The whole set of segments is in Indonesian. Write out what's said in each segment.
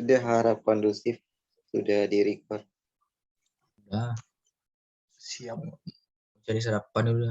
Sudah harap kondusif, sudah di record. Udah. Siap. Cari sarapan dulu.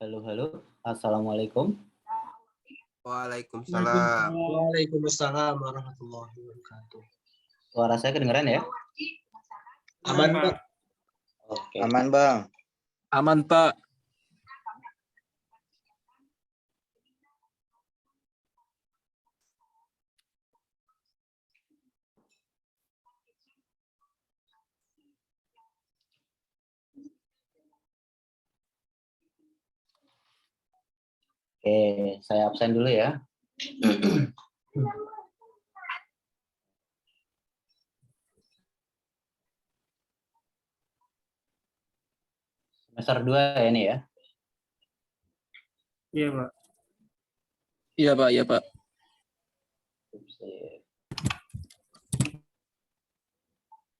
Halo, halo. Assalamualaikum. Waalaikumsalam. Waalaikumsalam warahmatullahi wabarakatuh. Suara saya kedengeran ya? Aman, Pak. Oke. Aman, Bang. Aman, Pak. Oke, saya absen dulu ya. Semester 2 ya ini ya. Iya, Pak. Iya, Pak. Iya, Pak.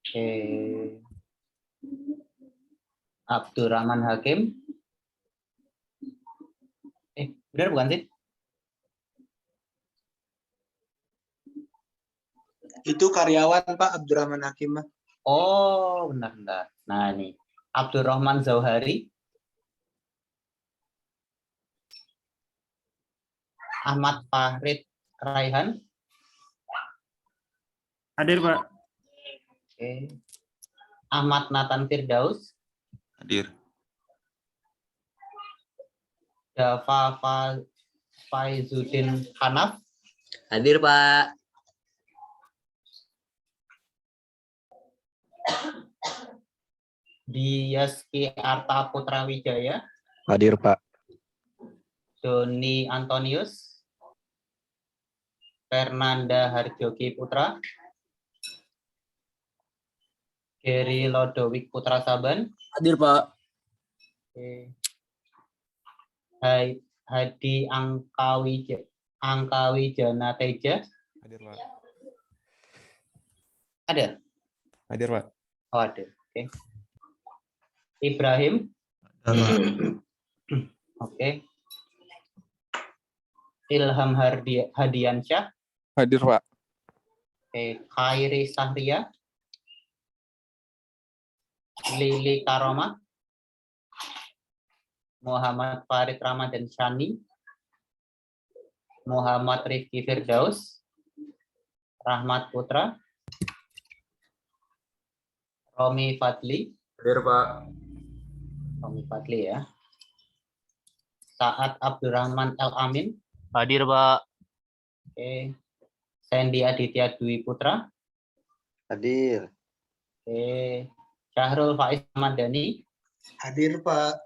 Oke. Abdurrahman Hakim. Benar bukan sih? Itu karyawan Pak Abdurrahman Hakim. Oh, benar. Nah, ini. Abdurrahman Zauhari. Ahmad Fahrid Raihan. Hadir, Pak. Oke. Ahmad Nathan Firdaus. Hadir. Dava Faizuddin Hanaf. Hadir, Pak. Diaski Arta Putra Wijaya. Hadir, Pak. Doni Antonius. Fernanda Harjogi Putra. Geri Lodowik Putra Saban. Hadir, Pak. Oke. Hadi Angkawijana Teja. Hadir, Pak. Ada? Hadir, Pak. Oh, ada. Oke. Ibrahim. Oke. Ilham Hadiansyah. Hadir, Pak. Oke. Khairi Sahria. Lili Karoma. Muhammad Farid Ramadan Shani. Muhammad Rifki Firdaus. Rahmat Putra. Romi Fadli. Hadir, Pak. Romi Fadli ya. Saat Abdurrahman El Amin. Hadir, Pak. Oke. Sandy Aditya Dwi Putra. Hadir. Oke. Syahrul Faiz Ramadhani. Hadir, Pak.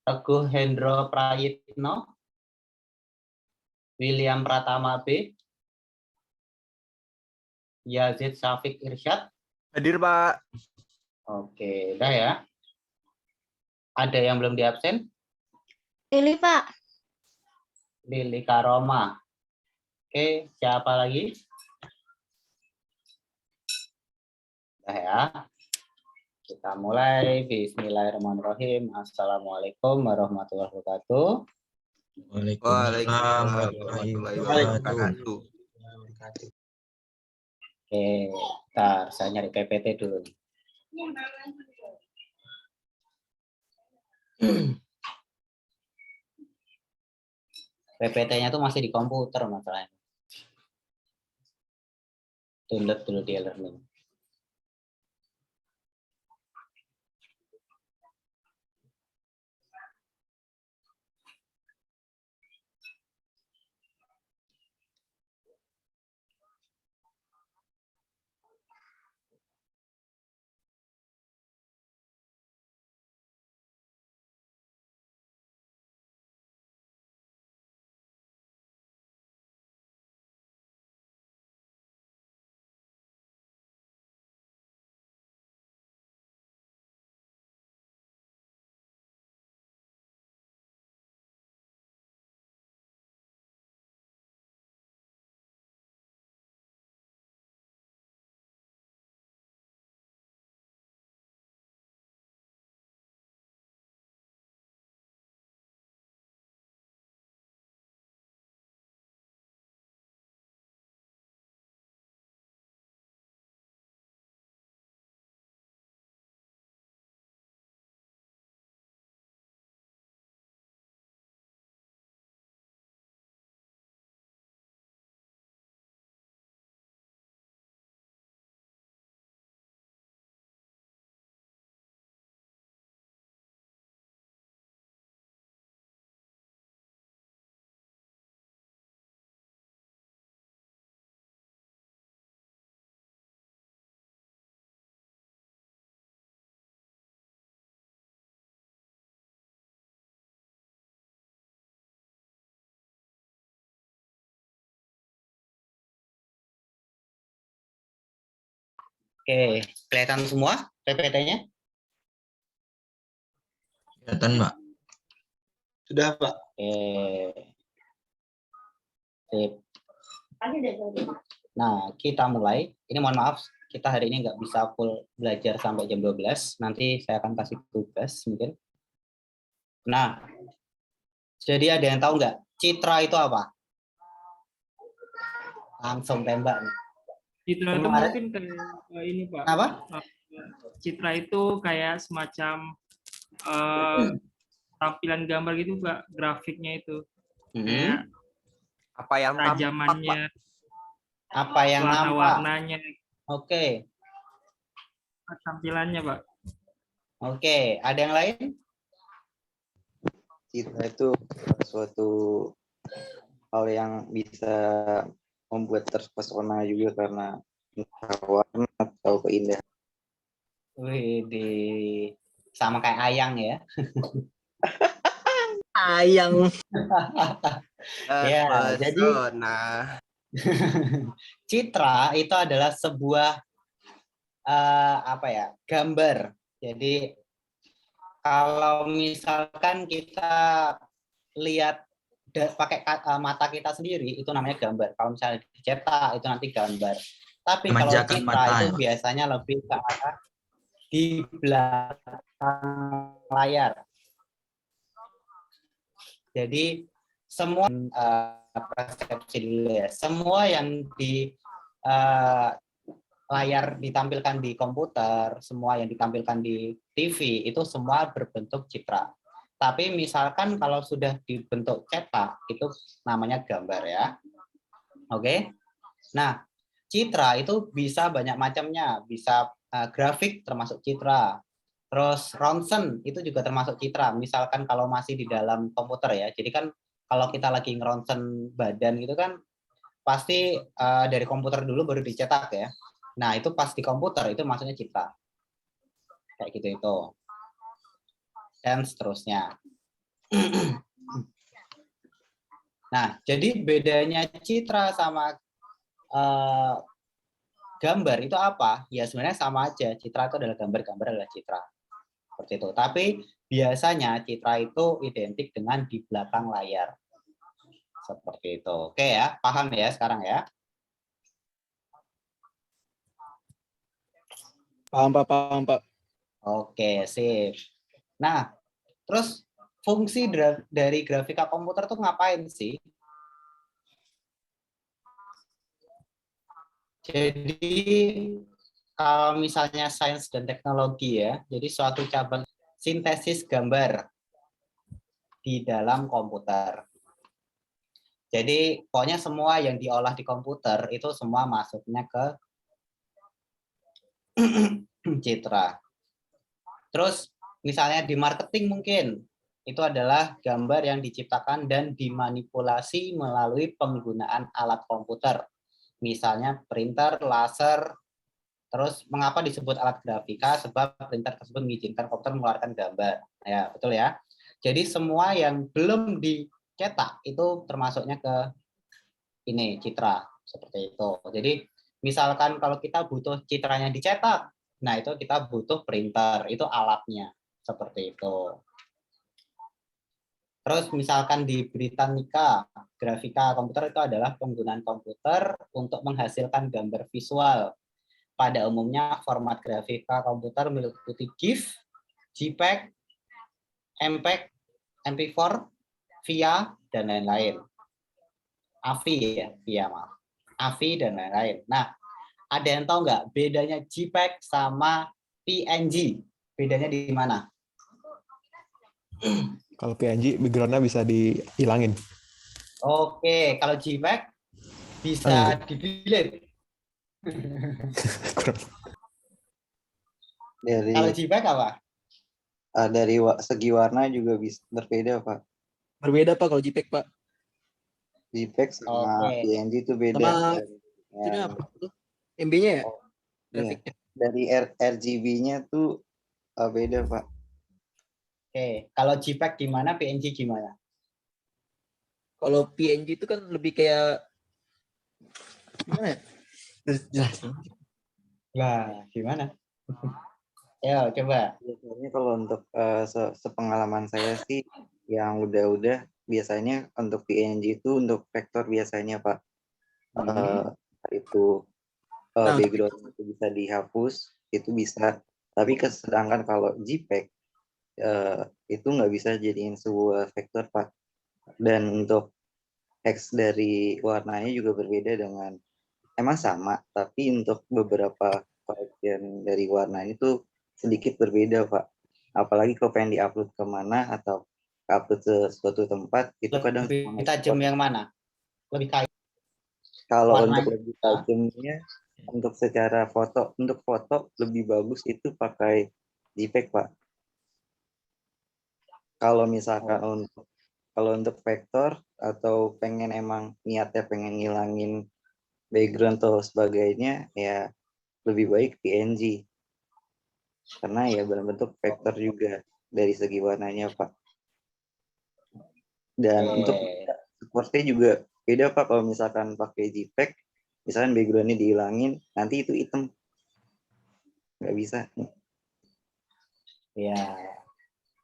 Teguh Hendro Prayitno. William Pratama B. Yazid Syafiq Irsyad. Hadir, Pak. Oke, udah ya. Ada yang belum diabsen? Lili, Pak. Lili Karoma. Oke, siapa lagi? Udah ya. Kita mulai. Bismillahirrahmanirrahim. Assalamualaikum warahmatullahi wabarakatuh. Waalaikumsalam warahmatullahi wabarakatuh. Oke, bentar. Saya nyari PPT dulu. PPT-nya tuh masih di komputer masalahnya. Download dulu di e-learning. Oke, kelihatan semua PPT-nya? Kelihatan, Pak. Sudah, Pak. Oke. Sip. Nah, kita mulai. Ini mohon maaf, kita hari ini nggak bisa full belajar sampai jam 12. Nanti saya akan kasih tugas mungkin. Nah, jadi ada yang tahu nggak? Citra itu apa? Langsung tembak nih. Citra itu Kemarin- mungkin kayak ini Pak. Apa? Citra itu kayak semacam tampilan gambar gitu Pak, grafiknya itu. Kayak Apa yang tampak, Pak? tajamannya, Apa yang nampak? warna-warnanya, Oke. tampilannya Pak. Oke, ada yang lain? Citra itu suatu hal yang bisa membuat terpesona juga karena entah warna atau keindahan. Wih, sama kayak Ayang ya. Ayang. Ya, jadi citra itu adalah sebuah gambar. Jadi kalau misalkan kita lihat pakai mata kita sendiri itu namanya gambar. Kalau misalnya dicetak itu nanti gambar. Tapi kalau Memanjakan citra mata, itu ya, Pak. biasanya lebih ke arah di belakang layar. Jadi semua persepsi dulu ya. Semua yang di layar ditampilkan di komputer, semua yang ditampilkan di TV itu semua berbentuk citra. Tapi misalkan kalau sudah dibentuk cetak itu namanya gambar ya. Oke. Nah, citra itu bisa banyak macamnya, bisa grafik termasuk citra. Terus ronsen itu juga termasuk citra. Misalkan kalau masih di dalam komputer ya. Jadi kan kalau kita lagi ngeronsen badan gitu kan pasti dari komputer dulu baru dicetak ya. Nah, itu pas di komputer itu maksudnya citra. Kayak gitu itu. Dan seterusnya. Nah, jadi bedanya citra sama gambar itu apa? Ya sebenarnya sama aja. Citra itu adalah gambar, gambar adalah citra. Seperti itu. Tapi biasanya citra itu identik dengan di belakang layar. Seperti itu. Oke ya, paham ya sekarang ya? Paham Pak. Oke, sip. Nah, terus fungsi dari grafika komputer tuh ngapain sih? Jadi kalau misalnya sains dan teknologi ya, jadi suatu cabang sintesis gambar di dalam komputer. Jadi pokoknya semua yang diolah di komputer itu semua masuknya ke citra. Terus misalnya di marketing mungkin itu adalah gambar yang diciptakan dan dimanipulasi melalui penggunaan alat komputer. Misalnya printer, laser. Terus mengapa disebut alat grafika? Sebab printer tersebut mengizinkan komputer mengeluarkan gambar. Ya, betul ya. Jadi semua yang belum dicetak itu termasuknya ke ini citra seperti itu. Jadi misalkan kalau kita butuh citranya dicetak, nah itu kita butuh printer, itu alatnya seperti itu. Terus misalkan di Britannica, grafika komputer itu adalah penggunaan komputer untuk menghasilkan gambar visual. Pada umumnya format grafika komputer meliputi GIF, JPEG, MPEG, MP4, VIA, dan lain-lain. AVI ya, VIA maaf. AVI dan lain-lain. Nah, ada yang tahu nggak bedanya JPEG sama PNG? Bedanya di mana? Kalau PNG background-nya bisa dihilangin. Oke, kalau JPEG bisa di-delete. Kalau JPEG apa? Dari segi warna juga bisa berbeda, Pak. Berbeda Pak kalau JPEG Pak. JPEG sama PNG itu beda. Sama ini apa tuh? MB-nya ya? Grafiknya. Dari RGB-nya tuh beda, Pak. Oke, kalau JPEG gimana, PNG gimana? Kalau PNG itu kan lebih kayak gimana ya? Jelas. Lah, gimana? Ayo, coba. Biasanya kalau untuk sepengalaman saya sih yang udah biasanya untuk PNG itu untuk vektor biasanya Pak. Itu background itu bisa dihapus, itu bisa. Tapi sedangkan kalau JPEG itu nggak bisa jadiin sebuah vektor Pak. Dan untuk X dari warnanya juga berbeda dengan, emang sama, tapi untuk beberapa bagian dari warnanya itu sedikit berbeda Pak. Apalagi kalau pengen diupload kemana atau upload ke suatu tempat, itu kadang Lebih tajam yang mana? Lebih kaya. kalau Warna. untuk lebih tajamnya, untuk secara foto, untuk foto lebih bagus itu pakai JPEG Pak. Kalau misalkan untuk vektor atau pengen emang niatnya pengen ngilangin background atau sebagainya, ya lebih baik PNG. Karena ya berbentuk vektor juga dari segi warnanya Pak. Dan untuk supportnya juga beda Pak. Kalau misalkan pakai JPEG, misalkan backgroundnya dihilangin, nanti itu hitam. Nggak bisa. Ya.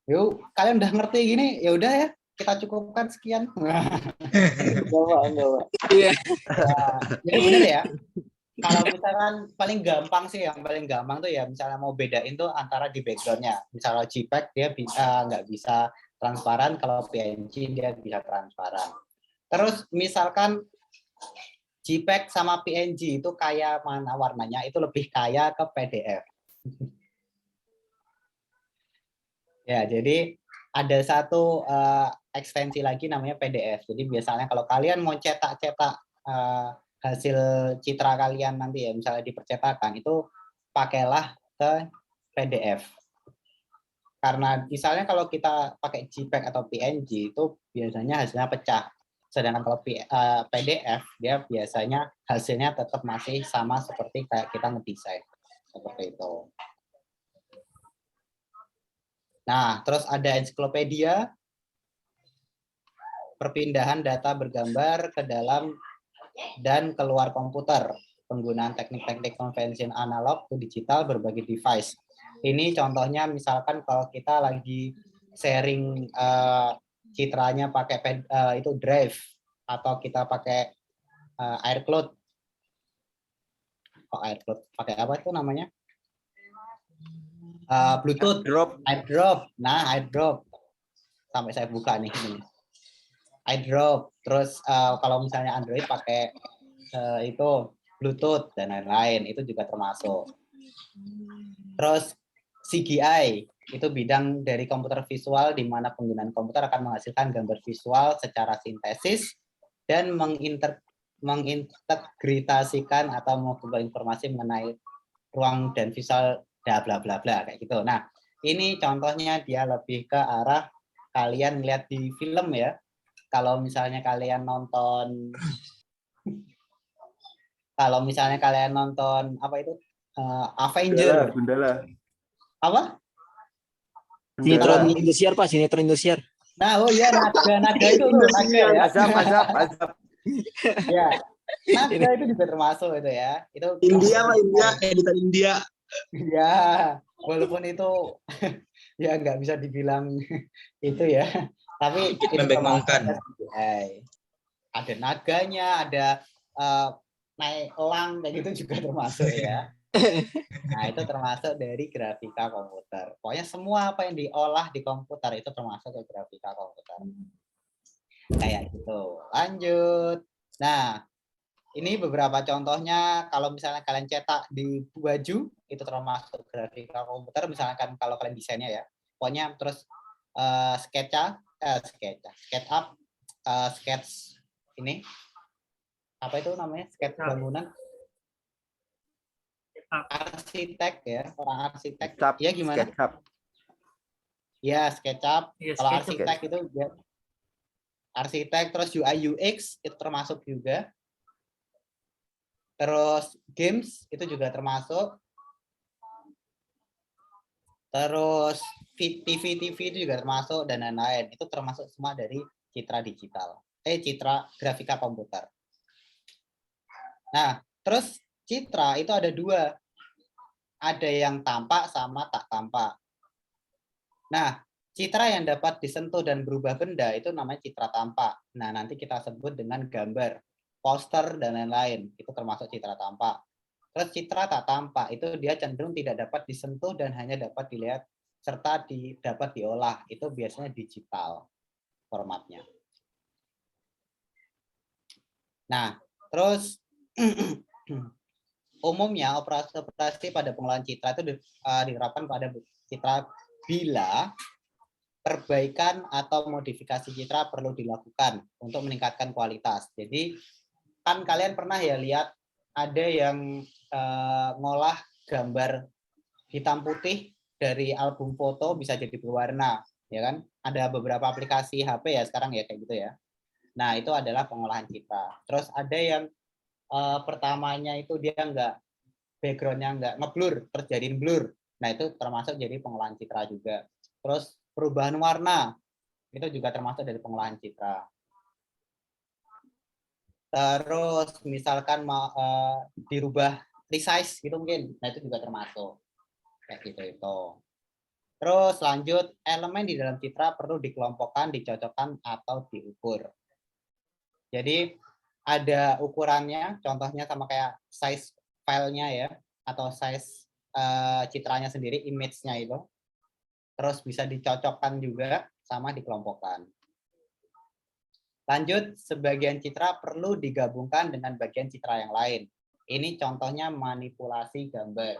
Yuk, kalian udah ngerti gini, ya udah ya, kita cukupkan sekian. Enggak Pak. Iya. Jadi benar ya. Kalau misalkan paling gampang sih, yang paling gampang tuh ya misalnya mau bedain tuh antara di backgroundnya. Misalnya JPEG dia bisa nggak bisa transparan, kalau PNG dia bisa transparan. Terus misalkan JPEG sama PNG itu kayak mana warnanya, itu lebih kaya ke PDF. Ya, jadi ada satu ekstensi lagi namanya PDF. Jadi biasanya kalau kalian mau cetak-cetak hasil citra kalian nanti ya, misalnya dipercetakan, itu pakailah ke PDF. Karena misalnya kalau kita pakai JPEG atau PNG itu biasanya hasilnya pecah. Sedangkan kalau PDF dia biasanya hasilnya tetap masih sama seperti kayak kita ngedesain. Seperti itu. Nah, terus ada ensiklopedia, perpindahan data bergambar ke dalam dan keluar komputer, penggunaan teknik-teknik konvensi analog ke digital berbagai device. Ini contohnya misalkan kalau kita lagi sharing citranya pakai itu Drive, atau kita pakai AirCloud. AirCloud pakai apa itu namanya? Bluetooth, AirDrop. Nah, AirDrop. Sampai saya buka nih. AirDrop. Terus kalau misalnya Android pakai itu Bluetooth dan lain-lain, itu juga termasuk. Terus CGI itu bidang dari komputer visual di mana penggunaan komputer akan menghasilkan gambar visual secara sintesis dan mengintegrasikan atau mengumpulkan informasi mengenai ruang dan visual bla bla bla bla kayak gitu. Nah, ini contohnya dia lebih ke arah kalian lihat di film ya. Kalau misalnya kalian nonton apa itu Avenger. Gundala. Apa? Sinetron Indosiar Pak, sinetron Indosiar. Nah, oh iya, naga itu tuh, naga ya. Azab. Ya. Naga itu juga termasuk itu ya. Itu India Pak, editan India. Ya, walaupun itu ya nggak bisa dibilang itu ya. Tapi itu membengongkan. Ada naganya, ada naik elang kayak gitu juga termasuk ya. Nah, itu termasuk dari grafika komputer. Pokoknya semua apa yang diolah di komputer itu termasuk ke grafika komputer. Kayak gitu. Lanjut. Nah, ini beberapa contohnya. Kalau misalnya kalian cetak di baju, itu termasuk grafika komputer. Misalkan kalau kalian desainnya ya. Pokoknya terus SketchUp, sketch ini. Apa itu namanya? Sketch bangunan. Arsitek ya, orang arsitek. Ya gimana? SketchUp. Ya, SketchUp. Iya, Kalau SketchUp. arsitek itu ya, arsitek, terus UI UX itu termasuk juga. Terus games itu juga termasuk. Terus TV itu juga termasuk dan lain-lain. Itu termasuk semua dari citra digital. Citra grafika komputer. Nah, terus citra itu ada dua. ada yang tampak sama tak tampak. Nah, citra yang dapat disentuh dan berubah benda itu namanya citra tampak. Nah, nanti kita sebut dengan gambar, poster, dan lain-lain. Itu termasuk citra tampak. Terus citra tak tampak itu dia cenderung tidak dapat disentuh dan hanya dapat dilihat serta dapat diolah. Itu biasanya digital formatnya. Nah, terus umumnya operasi-operasi pada pengolahan citra itu diterapkan pada citra bila perbaikan atau modifikasi citra perlu dilakukan untuk meningkatkan kualitas. Jadi kan kalian pernah ya lihat ada yang ngolah gambar hitam putih dari album foto bisa jadi berwarna, ya kan? Ada beberapa aplikasi HP ya sekarang ya kayak gitu ya. Nah, itu adalah pengolahan citra. Terus ada yang pertamanya itu dia backgroundnya nggak ngeblur, terus jadiin blur. Nah, itu termasuk jadi pengolahan citra juga. Terus perubahan warna, itu juga termasuk dari pengolahan citra. Terus misalkan dirubah resize gitu mungkin, nah itu juga termasuk. Kayak gitu itu. Terus lanjut, elemen di dalam citra perlu dikelompokkan, dicocokkan, atau diukur. Jadi ada ukurannya, contohnya sama kayak size filenya ya, atau size citranya sendiri, image-nya itu. Terus bisa dicocokkan juga sama dikelompokkan. Lanjut, sebagian citra perlu digabungkan dengan bagian citra yang lain. Ini contohnya manipulasi gambar.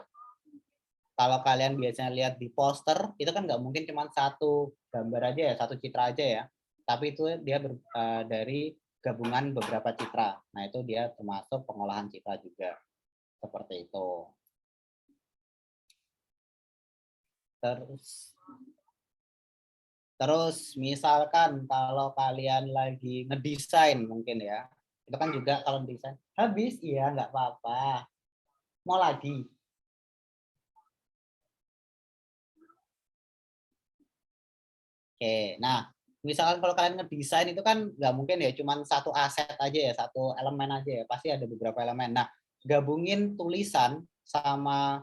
Kalau kalian biasanya lihat di poster, itu kan nggak mungkin cuma satu gambar aja ya, satu citra aja ya. Tapi itu dia dari gabungan beberapa citra. Nah, itu dia termasuk pengolahan citra juga. Seperti itu. Terus misalkan kalau kalian lagi ngedesain mungkin ya. Itu kan juga kalau desain habis, iya nggak apa-apa. Mau lagi. Oke, nah misalkan kalau kalian ngedesain itu kan nggak mungkin ya cuma satu aset aja ya, satu elemen aja ya, pasti ada beberapa elemen. Nah, gabungin tulisan sama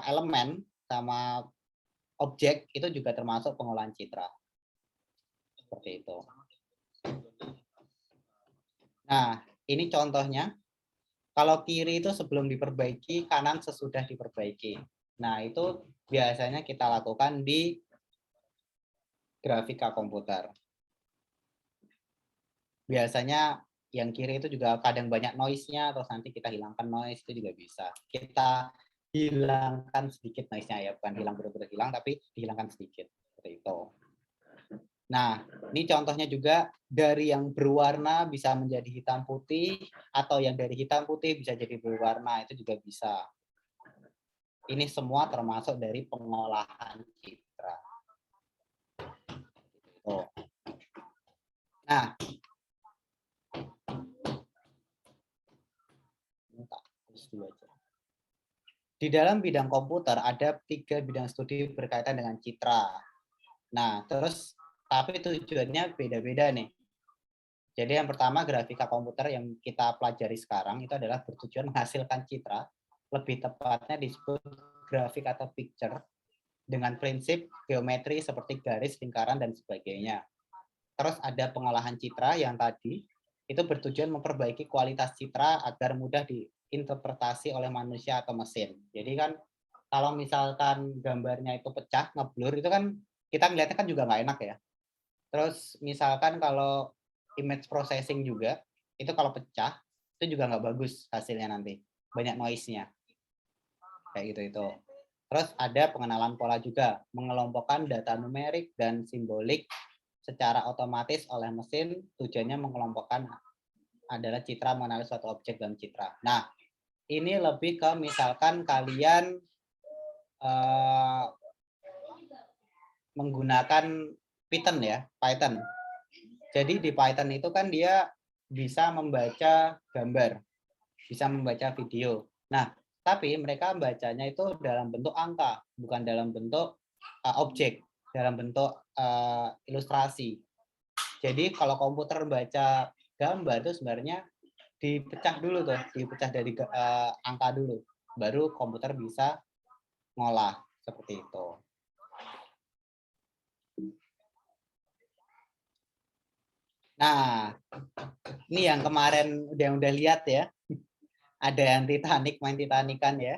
elemen sama objek itu juga termasuk pengolahan citra. Seperti itu. Nah, ini contohnya. Kalau kiri itu sebelum diperbaiki, kanan sesudah diperbaiki. Nah, itu biasanya kita lakukan di grafika komputer. Biasanya yang kiri itu juga kadang banyak noise-nya, terus nanti kita hilangkan noise, itu juga bisa. Kita hilangkan sedikit noise-nya ya, bukan hilang benar-benar hilang, tapi dihilangkan sedikit. Seperti itu. Nah, ini contohnya juga dari yang berwarna bisa menjadi hitam putih, atau yang dari hitam putih bisa jadi berwarna, itu juga bisa. Ini semua termasuk dari pengolahan citra. Nah, di dalam bidang komputer ada 3 bidang studi berkaitan dengan citra. Nah, terus tapi tujuannya beda-beda nih. Jadi yang pertama grafika komputer yang kita pelajari sekarang itu adalah bertujuan menghasilkan citra, lebih tepatnya disebut grafik atau picture, dengan prinsip geometri seperti garis, lingkaran, dan sebagainya. Terus ada pengolahan citra yang tadi, itu bertujuan memperbaiki kualitas citra agar mudah diinterpretasi oleh manusia atau mesin. Jadi kan kalau misalkan gambarnya itu pecah, ngeblur, itu kan kita ngeliatnya kan juga nggak enak ya. Terus misalkan kalau image processing juga, itu kalau pecah, itu juga nggak bagus hasilnya nanti. Banyak noise-nya. Kayak gitu itu. Terus ada pengenalan pola juga, mengelompokkan data numerik dan simbolik secara otomatis oleh mesin, tujuannya mengelompokkan adalah citra mengenali suatu objek dalam citra. Nah, ini lebih ke misalkan kalian menggunakan Python ya, Python. Jadi di Python itu kan dia bisa membaca gambar, bisa membaca video. Nah, tapi mereka bacanya itu dalam bentuk angka, bukan dalam bentuk objek, dalam bentuk ilustrasi. Jadi kalau komputer baca gambar itu sebenarnya dipecah dulu tuh, dipecah dari angka dulu. baru komputer bisa ngolah seperti itu. Nah, ini yang kemarin udah lihat ya. Ada yang Titanic, main Titanic-an ya.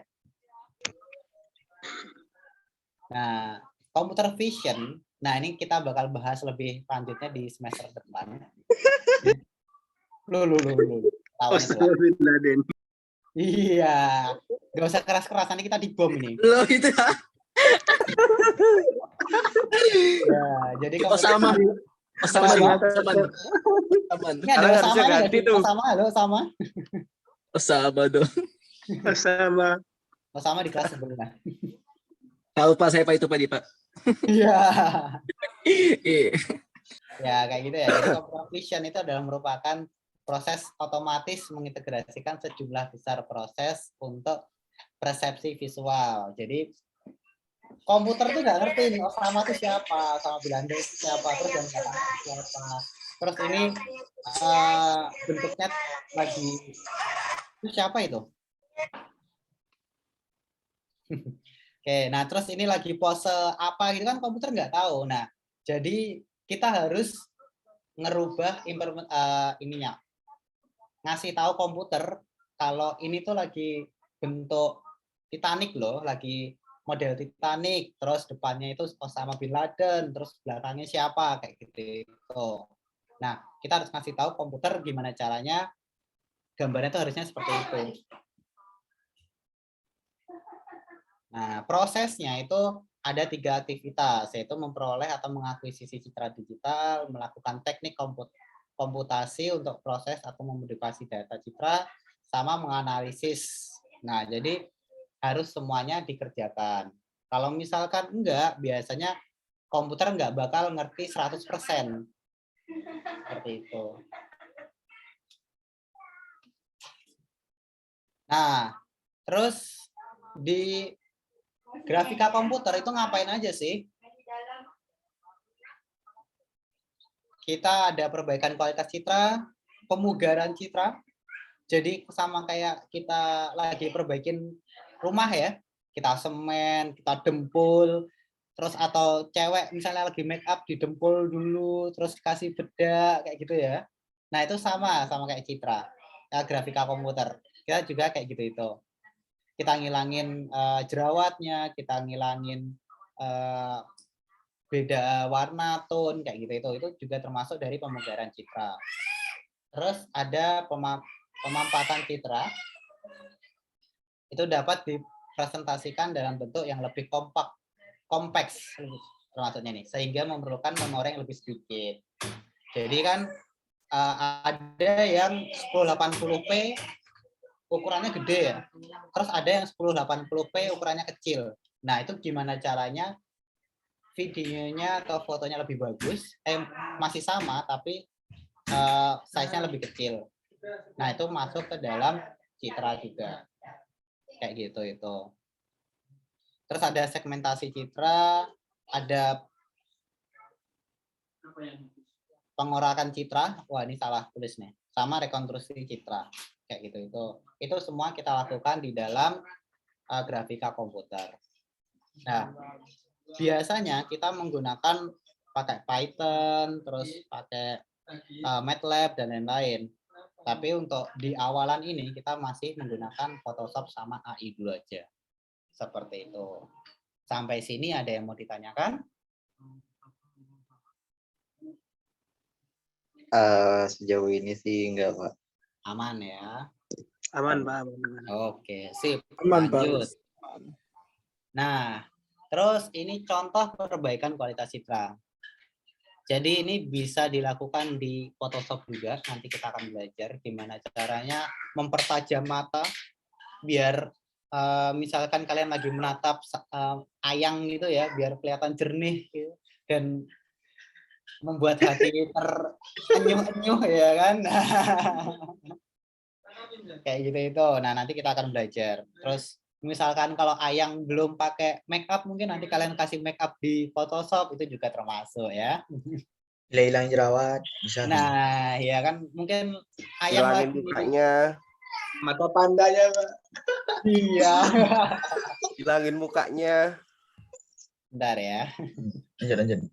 Nah, computer vision, nah ini kita bakal bahas lebih lanjutnya di semester depan. Lu. Tahu Osama bin Laden. Iya, gak usah keras-keras, nanti kita dibom ini. Lo itu Ya, jadi Osama. Osama. Osama. Ini ada Harusnya Osama ganti nih, tuh. Osama, halo Osama. Osama dong. Osama. Osama di kelas sebelah. Tahu Pak, saya Pak itu Pak, Pak. Iya. Iya. Ya, kayak gitu ya. Jadi computer vision itu adalah merupakan proses otomatis mengintegrasikan sejumlah besar proses untuk persepsi visual. Jadi komputer tuh nggak ngerti nih Osama itu siapa, Osama bin Laden itu siapa, terus yang kata siapa. Terus ini bentuknya lagi itu siapa itu? Oke, nah terus ini lagi pose apa gitu kan komputer nggak tahu. Nah, jadi kita harus ngerubah ininya, ngasih tahu komputer kalau ini tuh lagi bentuk Titanic loh, lagi model Titanic, terus depannya itu Osama bin Laden, terus belakangnya siapa kayak gitu. Nah, kita harus ngasih tahu komputer gimana caranya gambarnya tuh harusnya seperti itu. Nah, prosesnya itu ada 3 aktivitas, yaitu memperoleh atau mengakuisisi citra digital, melakukan teknik komputasi untuk proses atau memodifikasi data citra, sama menganalisis. Nah, jadi harus semuanya dikerjakan. Kalau misalkan enggak, biasanya komputer enggak bakal ngerti 100%. Seperti itu. Nah, terus di grafika komputer itu ngapain aja sih? Kita ada perbaikan kualitas citra, pemugaran citra. Jadi sama kayak kita lagi perbaikin rumah ya. Kita semen, kita dempul, terus atau cewek misalnya lagi make up didempul dulu, terus kasih bedak kayak gitu ya. Nah, itu sama kayak citra. Grafika komputer. Kita juga kayak gitu itu. Kita ngilangin jerawatnya, kita ngilangin beda warna, tone, kayak gitu itu juga termasuk dari pemugaran citra. Terus ada pemampatan citra, itu dapat dipresentasikan dalam bentuk yang lebih kompleks termasuknya nih, sehingga memerlukan memori yang lebih sedikit. Jadi kan ada yang 1080p ukurannya gede ya. Terus ada yang 1080p ukurannya kecil. Nah, itu gimana caranya videonya atau fotonya lebih bagus, masih sama tapi size-nya lebih kecil. Nah, itu masuk ke dalam citra juga. Kayak gitu itu. Terus ada segmentasi citra, ada pengorakan citra. Wah, ini salah tulis nih. Sama rekonstruksi citra. Kayak gitu itu semua kita lakukan di dalam grafika komputer. Nah, biasanya kita menggunakan pakai Python, terus pakai MATLAB dan lain-lain. Tapi untuk di awalan ini kita masih menggunakan Photoshop sama AI dulu aja. Seperti itu. Sampai sini ada yang mau ditanyakan? Sejauh ini sih enggak, Pak. Aman ya. Aman, Pak. Aman. Oke, sip. Aman, Pak. Lanjut. Nah, terus ini contoh perbaikan kualitas citra. Jadi ini bisa dilakukan di Photoshop juga. Nanti kita akan belajar gimana caranya mempertajam mata biar misalkan kalian lagi menatap ayang gitu ya, biar kelihatan jernih gitu, dan membuat hati terenyuh-enyuh ya kan. Kayak gitu itu. Nah, nanti kita akan belajar. Terus misalkan kalau ayang belum pakai make up, mungkin nanti kalian kasih make up di Photoshop, itu juga termasuk ya. Hilang jerawat bisa. Nah, ya kan mungkin ayang Hilangin lagi mukanya. Mata pandanya, Pak. Iya. Hilangin mukanya. Bentar ya. Lanjut.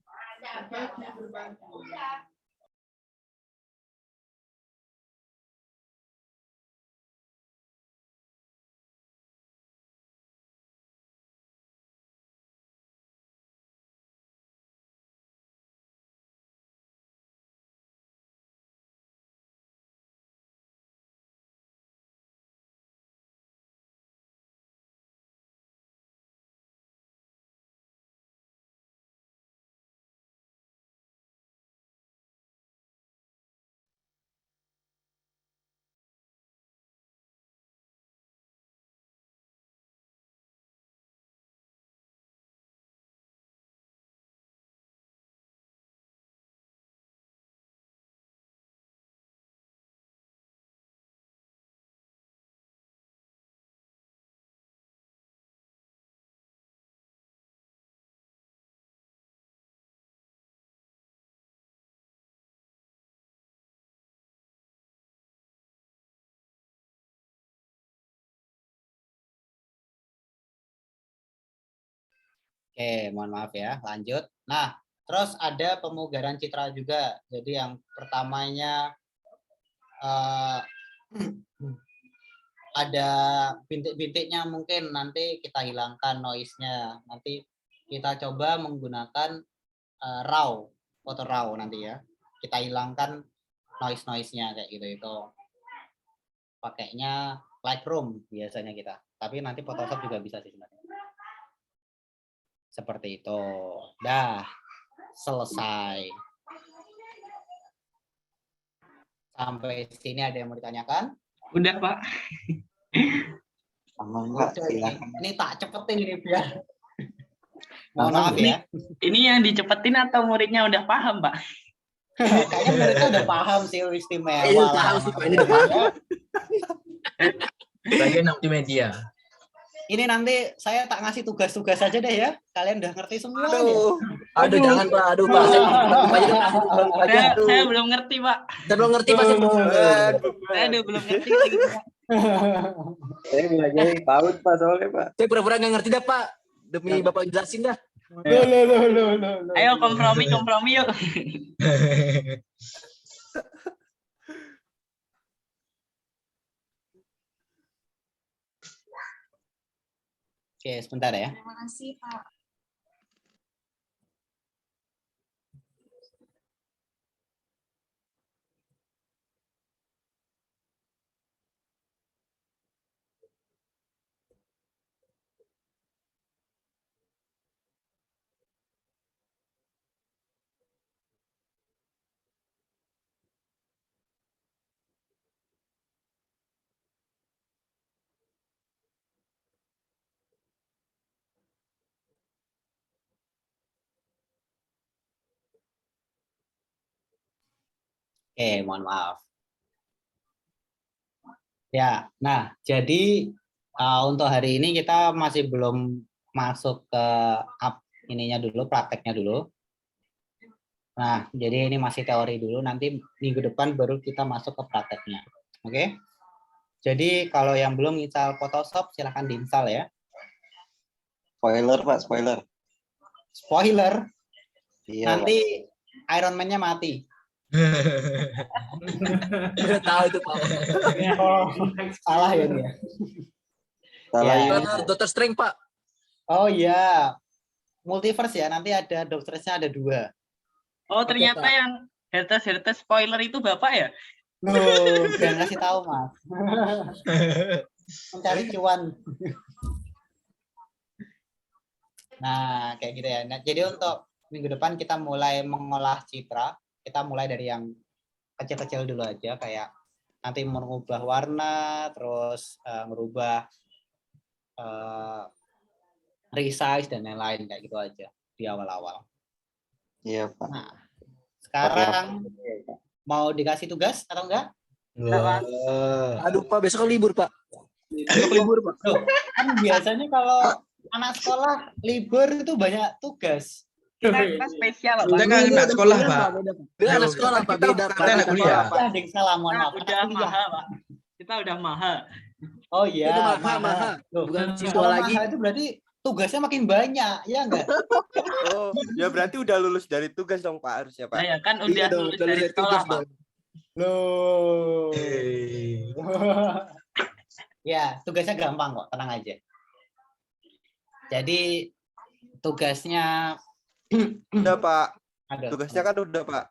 Oke, mohon maaf ya. Lanjut. Nah, terus ada pemugaran citra juga. Jadi yang pertamanya ada bintik-bintiknya, mungkin nanti kita hilangkan noise-nya. Nanti kita coba menggunakan RAW, foto RAW nanti ya. Kita hilangkan noise-noise-nya kayak gitu itu. Pakainya Lightroom biasanya kita. Tapi nanti Photoshop juga bisa sih sebenarnya. Seperti itu. Dah selesai. Sampai sini ada yang mau ditanyakan? Udah, Pak. Sama enggak? Ini tak cepetin ini biar. Mohon maaf ya. Ini yang dicepetin atau muridnya udah paham, Pak? Kayaknya muridnya udah paham sih istimewa. Iya, paham sih, Pak. Ini udah paham. Bagian multimedia. Ini nanti saya tak ngasih tugas-tugas aja deh ya. Kalian udah ngerti semua. Aduh, jangan Pak. Aduh, Pak. Saya belum ngerti, Pak. Saya belum ngerti, Pak. Saya belum ngerti. Saya belajar PAUD, Pak, soalnya, Pak. Saya pura-pura nggak ngerti dah, Pak. Demi Bapak jelasin dah. Ayo kompromi yuk. Oke, sebentar ya. Terima kasih, Pak. Oke, mohon maaf. Ya, nah jadi untuk hari ini kita masih belum masuk ke ininya dulu, prakteknya dulu. Nah, jadi ini masih teori dulu, nanti minggu depan baru kita masuk ke prakteknya. Oke? Jadi kalau yang belum install Photoshop, silahkan diinstal ya. Spoiler, Pak, spoiler. Spoiler, Iya, nanti Iron Man-nya mati. Udah tahu itu, Pak. Salah ya dia. Salah Ya. ya. Dr. Strange, Pak. Oh iya, multiverse ya, nanti ada dokternya ada 2. Oh, ternyata yang hertes spoiler itu Bapak ya? Loh, jangan kasih tahu, Mas. Mencari cuan. Nah, kayak gitu ya. Nah, jadi untuk minggu depan kita mulai mengolah citra. Kita mulai dari yang kecil-kecil dulu aja, kayak nanti merubah warna, terus merubah resize dan lain-lain, kayak gitu aja di awal-awal. Iya, Pak. Nah, sekarang mau dikasih tugas atau enggak? Aduh, Pak, besok kan libur, Pak. Libur, Pak. Loh, kan biasanya kalau anak sekolah libur itu banyak tugas. Kita spesial, Pak. Kita kan anak sekolah, Pak. Dia anak sekolah, Pak. Beda, Pak. Kita anak kuliah. Ada yang salah, mohon maaf. Udah mahal, Pak. Kita udah mahal. Oh iya, Itu maha. Loh, Bukan siswa kalau lagi. maha itu berarti tugasnya makin banyak, ya enggak? Oh, ya berarti udah lulus dari tugas dong Pak harusnya Nah, Pak. ya kan udah Iya dong, lulus udah dari lulus sekolah, tugas Pak. dong. Loh. Ya, tugasnya gampang kok, tenang aja. Jadi tugasnya Udah Pak. ada. Tugasnya kan udah Pak.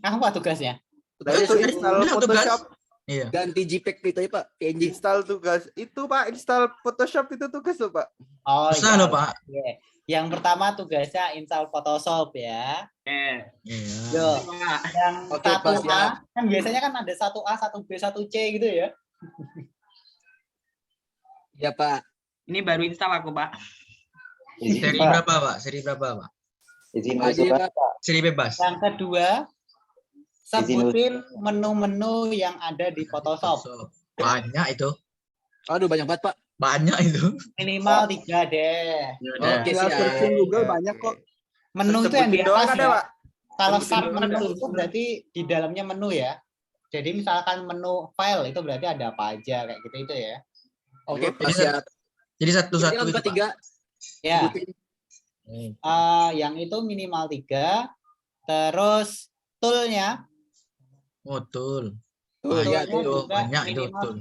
Apa tugasnya? Nah, itu install Photoshop. Iya. Ganti JPEG gitu ya Pak, PNG. Install tugas. Itu Pak, install Photoshop itu tugas loh Pak. Oh, Susah iya. loh, Pak. Iya. Yang pertama tugasnya install Photoshop ya. Iya. Yo, yang Oke, 1A Pak, siap. kan biasanya kan ada 1A, 1B, 1C gitu ya. Iya Pak. Ini baru install aku, Pak. Seri berapa, Pak? Seri berapa, Pak? Izin Aja ya, usulan, Pak. Seri bebas. Yang kedua, sebutin menu-menu yang ada di Photoshop. Banyak itu. Aduh banyak banget Pak. Banyak itu. Minimal 3 deh. Oke Tinggal siap. searching Google banyak kok. Menu itu yang di Sebutin doang atas ada ya. Pak. Kalau Sebutin start doang menu ada. itu berarti di dalamnya menu ya. Jadi misalkan menu file itu berarti ada apa aja kayak gitu itu ya. Oke Pak Jadi siap. Jadi satu-satu Ini itu, buka Pak. 3. Ya, Sebutin. yang itu minimal 3. Terus toolnya, Oh, tool. Tuh toolnya ya tuh tuh, juga banyak itu, minimal tool.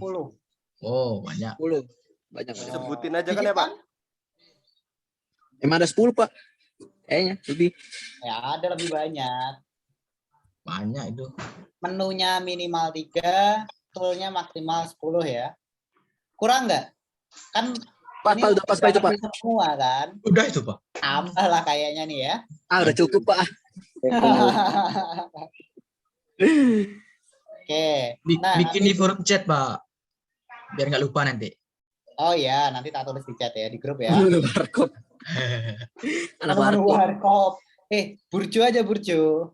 10. Oh, banyak. 10. Banyak. Sebutin aja kan ya Pak. Emang ada 10 Pak. Kayaknya lebih. Ya, ada lebih banyak. Banyak itu. Menunya minimal 3, toolnya maksimal 10 ya. Kurang nggak? Kan Pak, ini Pak udah pas Pak itu Pak. semua kan. Udah itu, Pak. Tambah lah kayaknya nih ya. Ah udah cukup Pak. Oke. Bi- Nah, bikin nanti- di forum chat, Pak. Biar nggak lupa nanti. Oh ya, nanti tak tulis di chat ya di grup ya. Menu warkop. Anak Menu warkop. warkop. Burjo aja Burjo.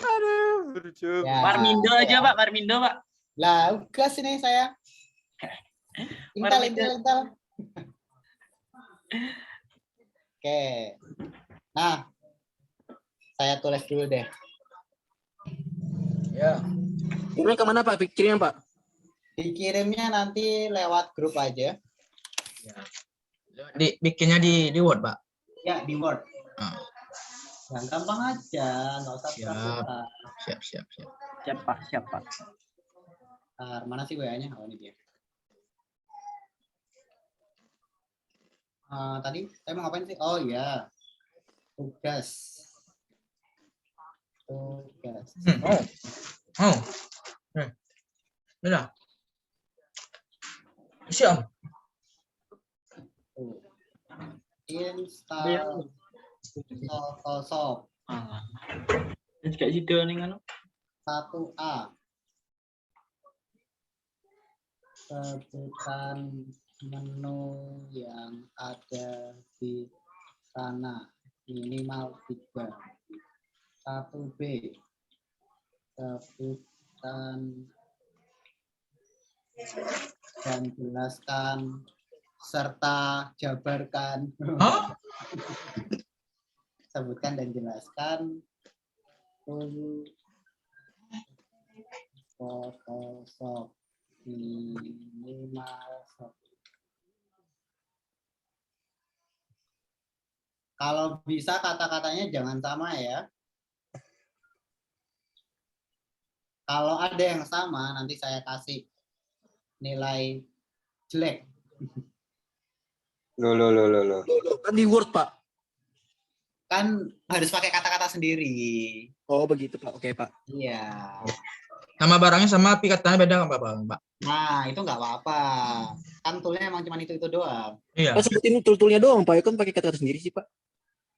Aduh, lucu. Ya, Marmindo aja, ya. Pak. Marmindo, Pak. Lah, gas ini saya. Intel. Oke. Nah, saya tulis dulu deh. Ya. Ini kemana Pak? Pikirin Pak. Dikirimnya nanti lewat grup aja. Bikinnya di Word, Pak. Ya, di Word. Ah. Yang gampang aja, nggak usah Siap. susah. Siap. Siapa? Mana sih WA-nya? Oh, ini dia. Tadi saya mau ngapain sih? Oh iya, tugas. Oh. Udah. Siap. Install Photoshop Kayak gitu nih kan. 1A. Sebutkan menu yang ada di sana minimal 3. 1B. Sebutkan dan jelaskan serta jabarkan. Hah? Sebutkan dan jelaskan Photoshop minimal 1. Kalau bisa kata-katanya jangan sama ya. Kalau ada yang sama nanti saya kasih nilai jelek. Loh. Loh, kan di Word Pak. Kan harus pakai kata-kata sendiri. Oh begitu Pak. Oke Pak. Iya. Nama barangnya sama tapi katanya beda nggak apa-apa, Pak? Nah, itu nggak apa-apa. Kan toolnya emang cuma itu doang. Iya. Pak sebutin tool-toolnya doang Pak. Ya kan pakai kata-kata sendiri sih Pak.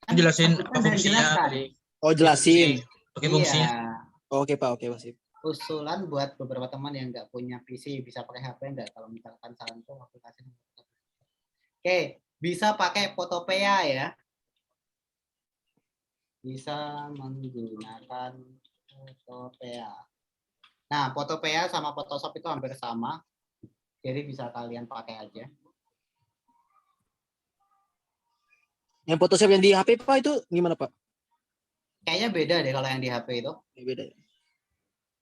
Kan Jelasin sebutkan apa dan fungsinya jelaskan. tadi. Oh jelasin. Oke, fungsinya. Iya. Oke Pak. Oke Pak. Sip. Usulan buat beberapa teman yang nggak punya PC bisa pakai HP nggak? Kalau misalkan saranku aplikasi. Oke, bisa pakai Photopea ya. Bisa menggunakan Photopea. Nah, Photopea sama Photoshop itu hampir sama. Jadi bisa kalian pakai aja. Yang Photoshop yang di HP Pak itu gimana Pak? Kayaknya beda deh kalau yang di HP itu. Ya, beda. Ya.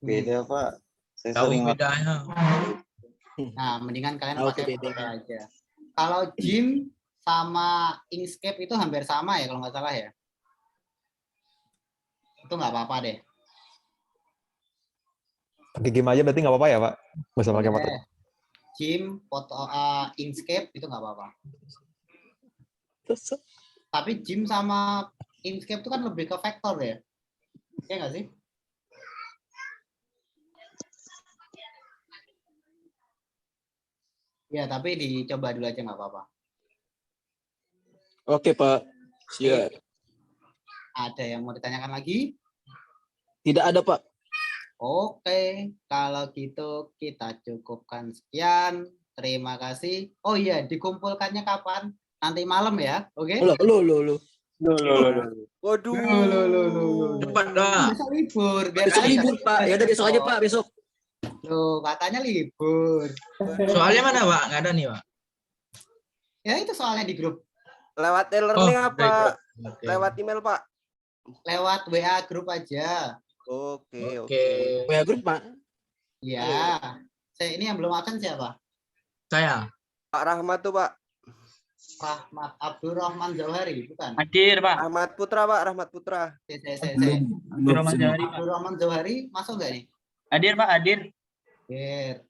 Beda Pak. Saya Jauh sering bedanya. Nah, mendingan kalian Tahu pakai bedanya. Photoshop aja. Kalau Gym sama Inkscape itu hampir sama ya kalau nggak salah ya. Itu nggak apa-apa deh. Pakai game aja berarti nggak apa-apa ya, Pak? Nggak usah pakai foto. Gym, Inkscape itu nggak apa-apa. Tapi Gym sama Inkscape itu kan lebih ke vektor ya. Iya nggak sih? Ya, tapi dicoba dulu aja nggak apa-apa. Oke, Pak. Siap. Ada yang mau ditanyakan lagi? Tidak ada, Pak. Oke, kalau gitu kita cukupkan sekian. Terima kasih. Oh iya, dikumpulkannya kapan? Nanti malam ya, oke? Loh. Waduh. Cepat dah. Besok libur. Biar Besok kalian libur, nggak Pak. Ya udah besok aja, Pak. Besok. Loh, katanya libur. Soalnya mana, Pak? Nggak ada nih, Pak. Ya itu soalnya di grup. Lewat e-learning apa? Oke. Lewat email, Pak? Lewat WA grup aja. Oke. Ya, grup, Pak. Ya. Ini yang belum absen siapa? Saya. Pak Rahmat tuh, Pak. Rahmat Abdurrahman Jauhari, bukan? Hadir, Pak. Rahmat Putra, Pak. Rahmat Putra. Abdurrahman Jauhari, Pak. Abdurrahman Jauhari masuk nggak nih? Hadir, Pak, hadir. Hadir.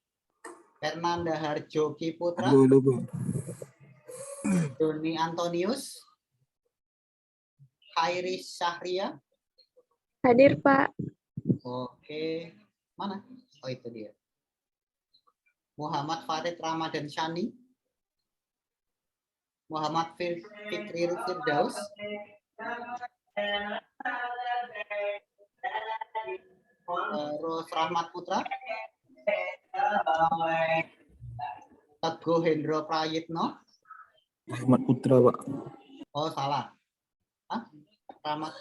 Fernanda Harjoki Putra. Doni Antonius. Khairi Syahria. Hadir, Pak. Oke. Mana? Oh, itu dia. Muhammad Farid Ramadan Shani. Muhammad Fikri Firdaus. Terus Rahmat Putra. Teguh Hendro Prayitno. Rahmat Putra, Pak. Oh, salah. Hah? Rahmat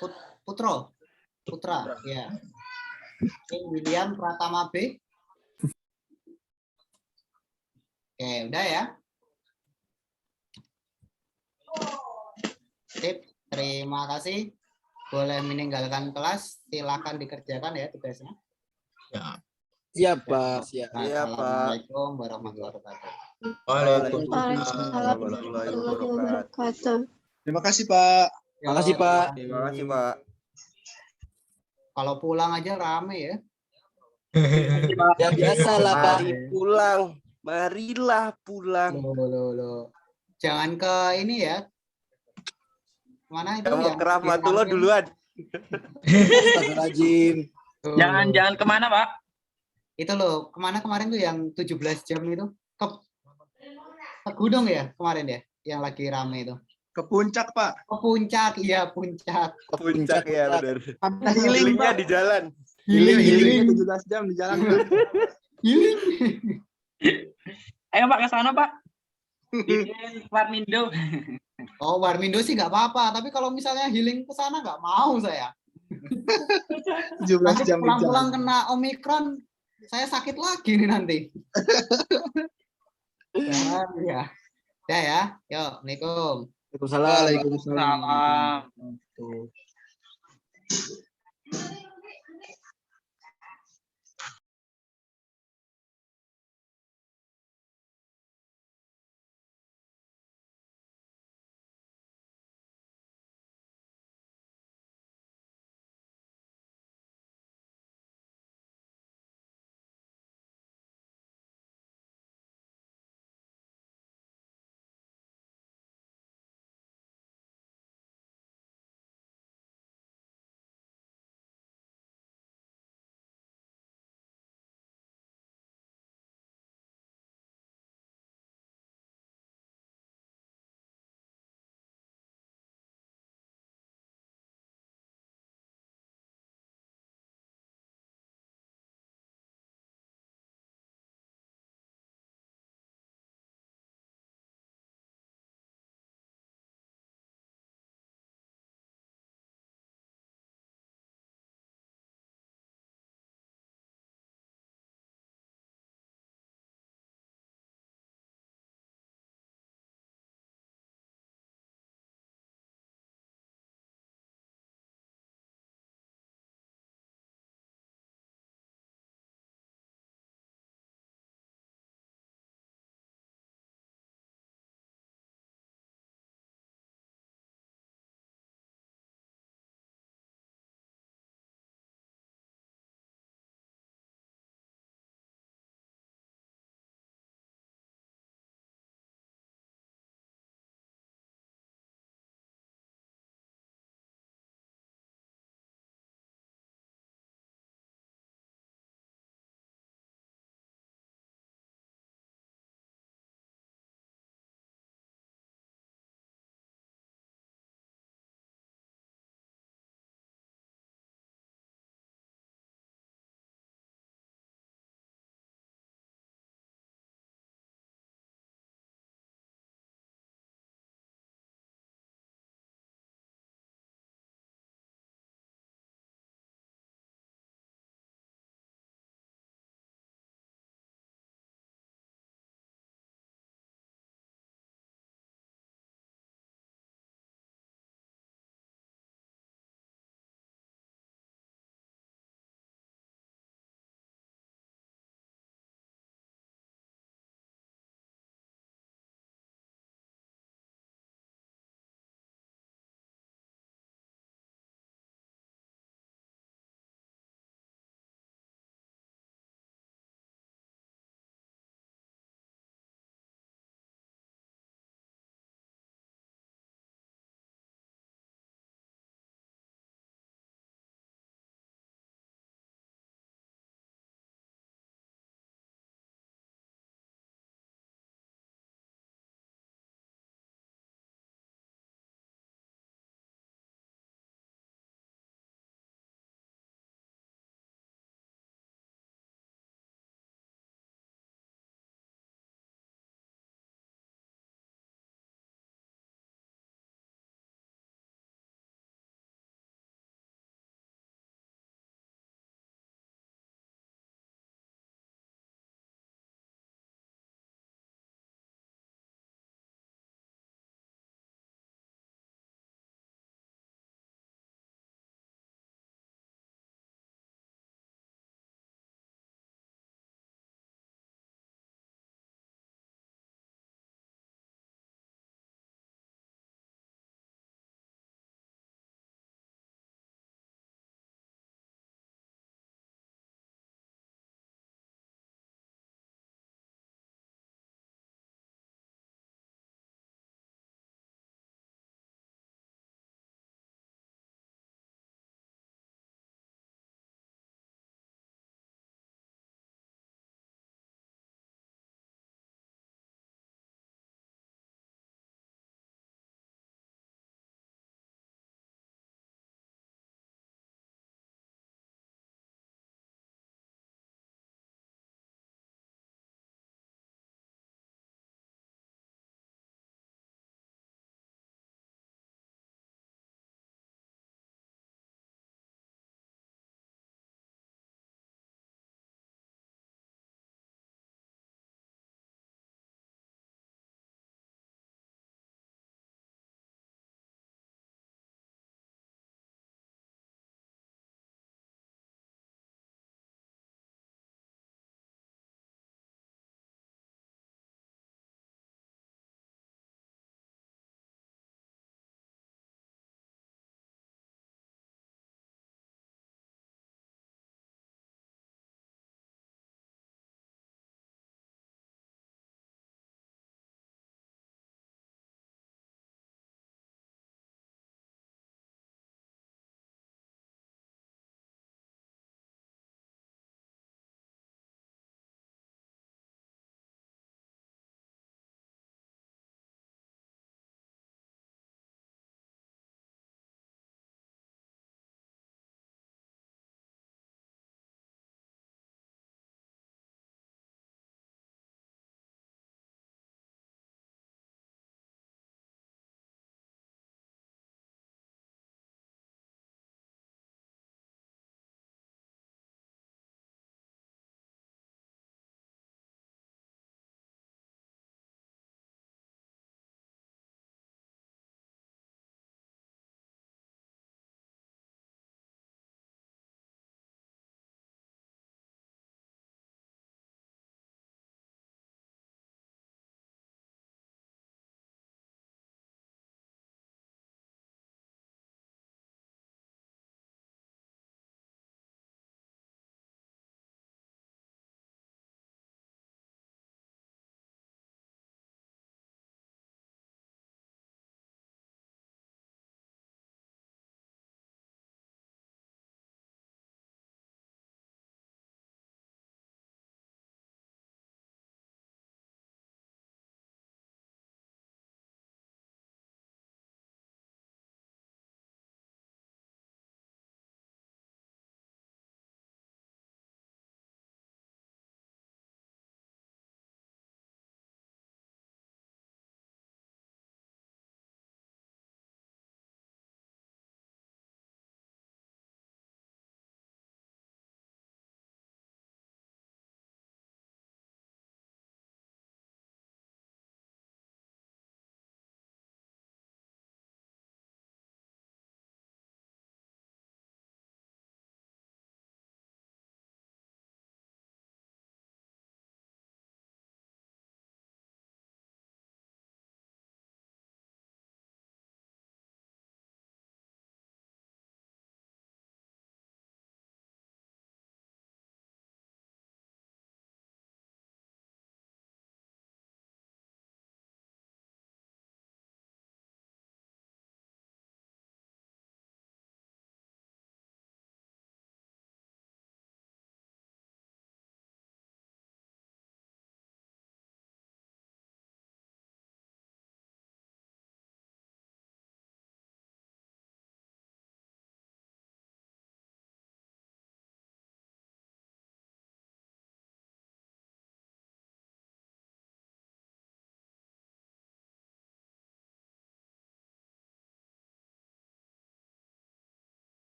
Putro. Putra, ya. Oke, William Pratama B. Oke, udah ya. Sip, terima kasih. Boleh meninggalkan kelas, silakan dikerjakan ya tugasnya. Ya. Siap, Pak. Siap. Iya, Pak. Assalamualaikum warahmatullahi wabarakatuh. Waalaikumsalam. Warahmatullahi wabarakatuh. Terima kasih, Pak. Terima kasih, Pak. Terima kasih, Pak. Kalau pulang aja rame ya. Ya biasa lah, Pak. Mari pulang. Marilah pulang. Loh. Jangan ke ini ya. Mana itu Kamu yang ke Rahmatullah duluan. Astagfirullahaladzim. Jangan kemana, Pak? Itu loh, kemana kemarin tuh yang 17 jam itu? Ke gunung ya kemarin ya, yang lagi rame itu. Ke puncak, Pak. Ke puncak, iya puncak. Puncak ya, benar. Ada healing, Healingnya Pak. di jalan. Healing 17 jam di jalan, Pak. Healing. Ayo, Pak, ke sana, Pak. Bikin Warmindo. Oh, Warmindo sih nggak apa-apa, tapi kalau misalnya healing ke sana nggak mau saya. 17 Nanti jam di pulang-pulang jalan. kena Omikron, saya sakit lagi nih nanti. Ya. Ya ya. Yuk, Assalamualaikum. Waalaikumsalam. Waalaikumsalam. Salam.